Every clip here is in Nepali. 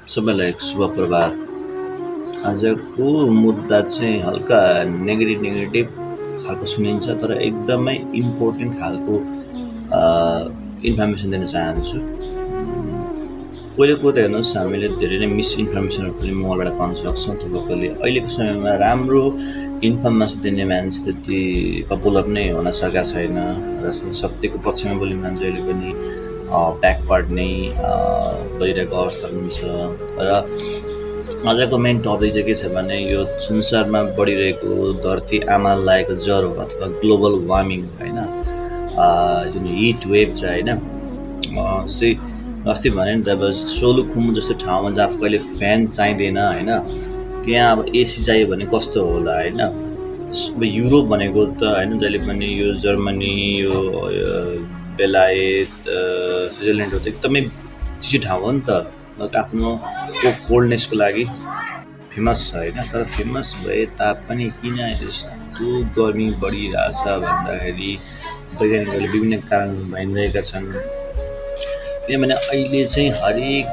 सबैलाई शुभ प्रभात। आजको मुद्दा चाहिँ हल्का नेगेटिभ खालको सुनिन्छ, तर एकदमै इम्पोर्टेन्ट खालको इन्फर्मेसन दिन चाहन्छु। पहिलो कुरो त हेर्नुहोस्, हामीले धेरै नै मिसइन्फर्मेसनहरू पनि मोबाइलबाट पाउन सक्छौँ। तपाईँले अहिलेको समयमा राम्रो इन्फर्मेसन दिने मान्छे त्यति पपुलर नै हुन सकेका छैन र सत्यको पक्षमा बोल्ने मान्छे अहिले पनि ब्याकवर्ड नै गइरहेको अवस्था हुन्छ। र आजको मेन टपिक चाहिँ के छ भने यो संसारमा बढिरहेको धरती आमा लागेको ज्वरो अथवा ग्लोबल वार्मिङ होइन, जुन हिट वेभ छ होइन। अस्ति भने नि त अब सोलुखुम्बु जस्तो ठाउँमा जहाँ कहिले फ्यान चाहिँदैन होइन, त्यहाँ अब एसी चाहियो भने कस्तो होला होइन। अब युरोप भनेको त होइन, जहिले पनि यो जर्मनी, यो बेलायत, स्विजरल्यान्डहरू त एकदमै चिसो ठाउँ हो नि त, आफ्नो कोल्डनेसको लागि फेमस छ होइन। तर फेमस भए तापनि किन यस्तो गर्मी बढिरहेछ भन्दाखेरि वैज्ञानिकहरूले विभिन्न कारण भनिरहेका छन्। किनभने अहिले चाहिँ हरेक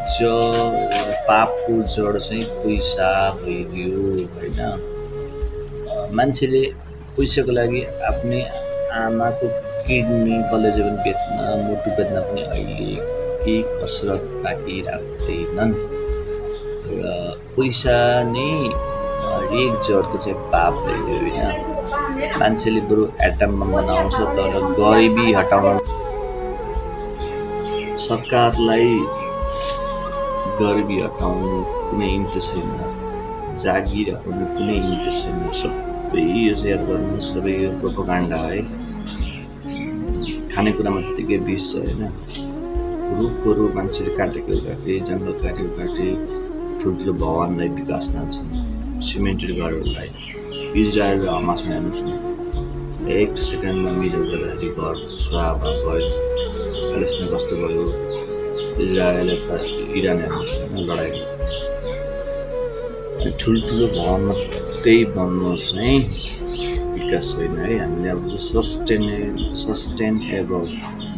पापको जड चाहिँ पैसा भइदियो होइन। मान्छेले पैसाको लागि आफ्नै आमाको किडनी कलेजो पनि बेच्न, मुटु बेच्न पनि अहिले केही कसरत बाँकी राख्दैनन्। र पैसा नै हरेक जडको चाहिँ पाप भइदियो होइन। मान्छेले बरु एटम बम बनाउँछ, तर गरिबी हटाउन सरकारलाई गरिबी हटाउनु कुनै इन्ट्रेस्ट छैन, जागिर हटाउनु कुनै इन्ट्रेस्ट छैन। सबै यो सेयर गर्नु, सबै यो प्रोपोगन्डा है। खानेकुरामा त्यतिकै विष छ होइन। रुखहरू मान्छेले काटेको काटे, जङ्गल काटेको काटे ठुल्ठुलो भवनलाई विकास गर्छन्, सिमेन्टेड घरहरूलाई। इजरायल र हमासमा हेर्नुहोस् न, एक सेकेन्डमा मिजल गर्दाखेरि घर स्वाहा भयो। प्यालेस्टाइन कस्तो भयो, इजरायल इरान हेर्नुहोस् होइन, लडाइँ। ठुल्ठुलो भवनमा त्यही भन्नुहोस् है, विकास छैन है। हामीले अब सस्टेनेबल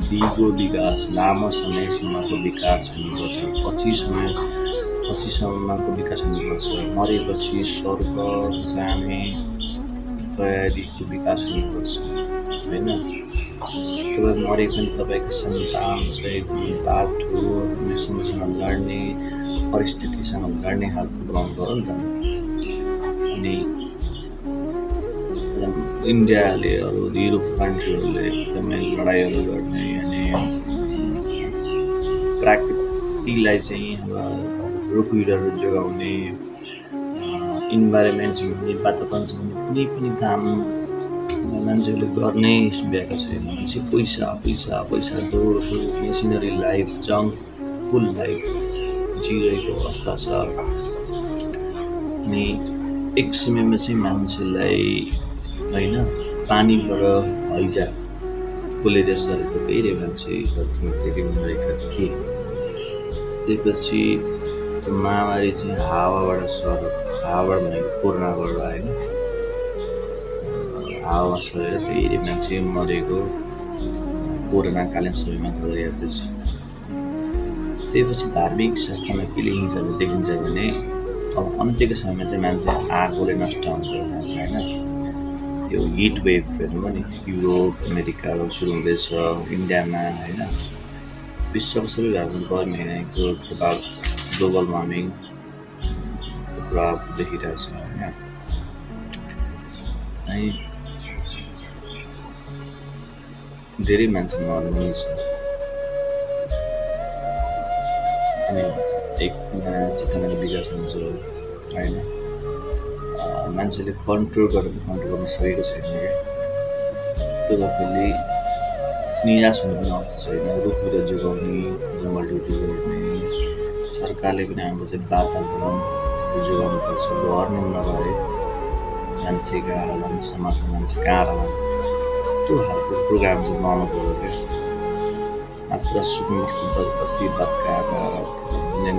दिगो विकास, लामो समयसम्मको विकास हुनुपर्छ, पछि समयसम्मको विकास हुनुपर्छ। मरेपछि स्वर्ग जाने तयारीको विकास हुनुपर्छ होइन। तपाईँ मरे पनि तपाईँको सन्तान चाहिँ एकदमै बाठो समस्यासँग लड्ने, परिस्थितिसँग लड्ने खालको बनाउनु पऱ्यो नि त। अनि इन्डियाले अरू युरोप कन्ट्रीहरूले एकदमै लडाइँहरू गर्ने अनि प्रकृतिलाई चाहिँ अब रुखबिरुवाहरू जोगाउने, इन्भाइरोमेन्ट सम्बन्धी, वातावरण सम्बन्धी कुनै पनि काम मान्छेहरूले गर्नै भ्याएको छैन। मान्छे पैसा पैसा पैसा दौड मेसिनरी लाइफ, जङ्क फुल लाइफ जिरहेको अवस्था छ। अनि एक समयमा चाहिँ मान्छेलाई होइन पानीबाट हैजा कोलेरिया सरेको धेरै मान्छे धेरै मरेका थिए। त्यसपछि त्यो महामारी चाहिँ हावाबाट भनेको कोरोनाबाट होइन, हावा सरेर धेरै मान्छे मरेको कोरोनाकालीन समयमा गरिरहेको छ। त्यसपछि धार्मिक शास्त्रमा के लेखिन्छ देखिन्छ भने अब अन्त्यको समयमा चाहिँ मान्छे आगोले नष्ट हुन्छ भन्छ होइन। यो हिट वेभ हेर्नु पनि युरोप अमेरिकाहरू सुरु हुँदैछ, इन्डियामा होइन। विश्वको सबै भागमा गर्मीको प्रभाव, ग्लोबल वार्मिङ प्रभाव देखिरहेछ होइन। अनि धेरै मान्छे मर्नुहुन्छ। अनि एक चेतनाको विकास हुन्छ होइन। मान्छेले कन्ट्रोल गर्न सकेको छैन क्या। त्यो भएकोले निराश हुने पनि अवस्था छैन। रुखबिरुवा जोगाउने, जङ्गल ड्युटी गर्ने, सरकारले पनि हाम्रो चाहिँ वातावरण जोगाउनुपर्छ। गर्नु नभए मान्छे कहाँ होला, समाजको मान्छे कहाँ होला, त्यो खालको प्रोग्राम चाहिँ बनाउनु पऱ्यो क्या। आफूलाई सुक्नु बस्ती बत्काएर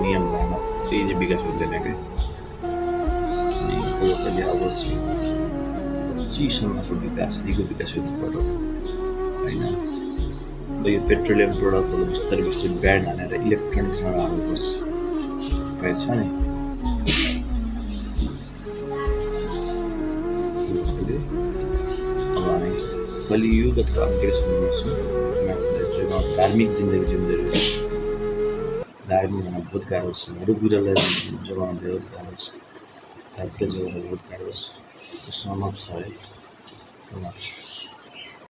नियम भएन त्यही चाहिँ विकास हुँदैन क्या। अनि अहिले अब चाहिँ पछिसम्मको विकास, दिगो विकास हुनु पऱ्यो होइन। अब यो पेट्रोलियम प्रोडक्टहरू बिस्तारै ब्यान्ड हानेर इलेक्ट्रोनिक्समा हाल्नुपर्छ। रहेछ नि त्यसले अब हामी कलियुग अथवा अन्त्यसम्म छौँ हामी आफूलाई जीवनमा धार्मिक जिन्दगी जिउँदै धार्मिक हुन बहुत गाह्रो छ रुखबिरुवालाई जोगाउन बहुत गाह्रो छ हेल्थलाई जोगाउन बहुत गाह्रो छ त्यो सम्भव छ है